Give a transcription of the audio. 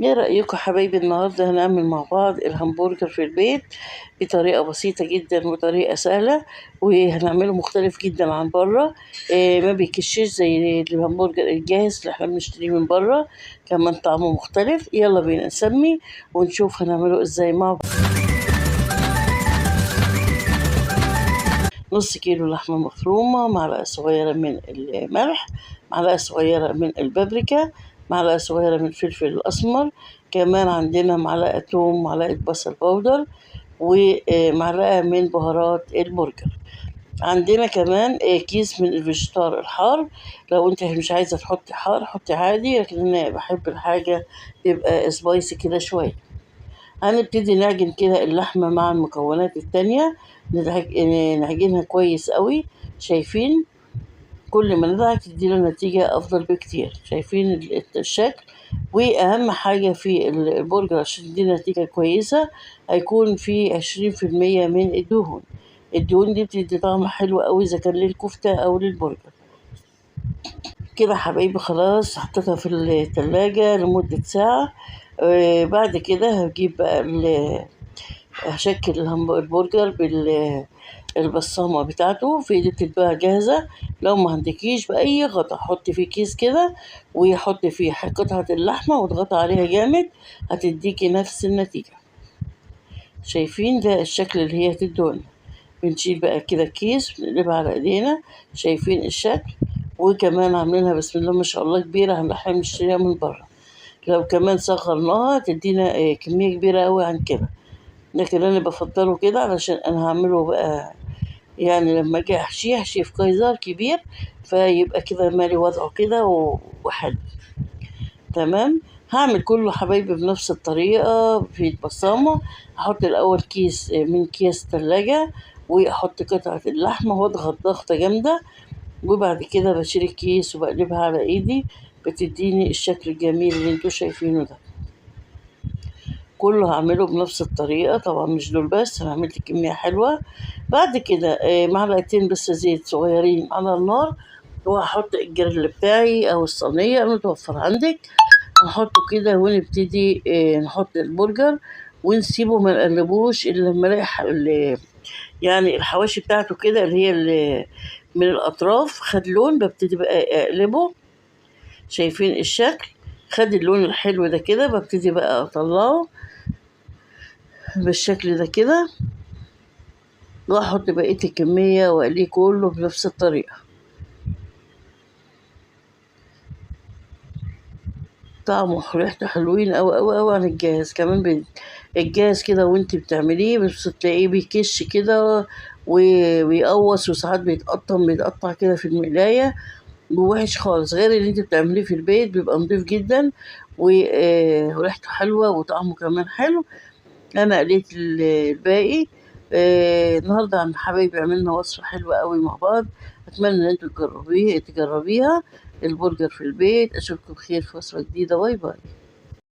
ايه رأيكم حبايبي؟ النهاردة هنعمل مع بعض الهمبرجر في البيت بطريقة بسيطة جدا وطريقة سهلة، وهنعمله مختلف جدا عن بره. ما بيكشش زي الهمبرجر الجاهز اللي احنا بنشتريه من بره، كمان طعمه مختلف. يلا بينا نسمي ونشوف هنعمله ازاي مع بعض. نص كيلو لحمة مفرومة، معلقة صغيرة من الملح، معلقة صغيرة من البابريكا، معلقة صغيرة من الفلفل الأسمر، كمان عندنا معلقة توم، معلقة بصل باودر، ومعلقة من بهارات البرجر. عندنا كمان كيس من الفيجيتار الحار. لو انت مش عايزة تحطي حار حطي عادي، لكن انا بحب الحاجة تبقى سبايسي كده شوية. هنبتدي نعجن كده اللحمة مع المكونات التانية، نعجنها كويس قوي. شايفين؟ كل ما ندعك تدينا نتيجة أفضل بكتير. شايفين الشكل؟ وأهم حاجة في البرجر عشان تدينا نتيجة كويسة هيكون في 20% من الدهون. الدهون دي بتدي طعم حلو قوي إذا كان للكفتة أو للبرجر. كده حبايبي خلاص حطيتها في التلاجة لمدة ساعة. بعد كده هجيب بقى هشكل البرجر بالبصامة بتاعته، في دي بتتباع جاهزة. لو ما عندكيش بأي غطا حطي فيه كيس كده وحطي فيه قطعة اللحمة واضغطي عليها جامد، هتديكي نفس النتيجة. شايفين ده الشكل اللي هي تدون؟ بنشيل بقى كده الكيس بنقلبها على ايدينا. شايفين الشكل؟ وكمان عاملينها بسم الله ما شاء الله كبيرة، هنروح نشتريها من بره. لو كمان صغرناها تدينا كمية كبيرة قوي عن كده، لكن انا بفضله كده علشان انا هعمله بقى، يعني لما اجي احشيه في كايزر كبير فيبقى كده مالي وضعه كده وحلو. تمام. هعمل كله حبايبي بنفس الطريقة في البصامة. هحط الأول كيس من أكياس تلاجة، وأحط قطعة اللحمة وأضغط ضغطة جامدة، وبعد كده بشيل الكيس وبقلبها على إيدي، بتديني الشكل الجميل اللي انتوا شايفينه ده. كله هعمله بنفس الطريقة، طبعا مش دول بس، أنا عملت كمية حلوة. بعد كده معلقتين بس زيت صغيرين على النار، وهحط الجريل بتاعي أو الصينية المتوفر عندك، نحطه كده ونبتدي نحط البرجر ونسيبه ما نقلبوش إلا لما يعني الحواشي بتاعته كده اللي هي من الأطراف خد لون، ببتدي بقى أقلبه. شايفين الشكل؟ خد اللون الحلو ده كده، ببتدي بقى أطلعه بالشكل ده كده، واحط بقية الكمية واقليه كله بنفس الطريقة. طعمه وريحته حلوين أوي أوي أوي عن الجاهز. كمان الجاهز كده وانت بتعمليه بس تلاقيه بيكش كده ويقوص، وساعات بيتقطع كده في المقلاية ووحش خالص، غير اللي انت بتعمليه في البيت بيبقى نضيف جدا وريحته حلوة وطعمه كمان حلو. انا قليت الباقي. النهارده عند حبايبي عملنا وصفه حلوه قوي مع بعض، اتمنى ان انتوا تجربيها البرجر في البيت. اشوفكم بخير في وصفه جديده. باي باي.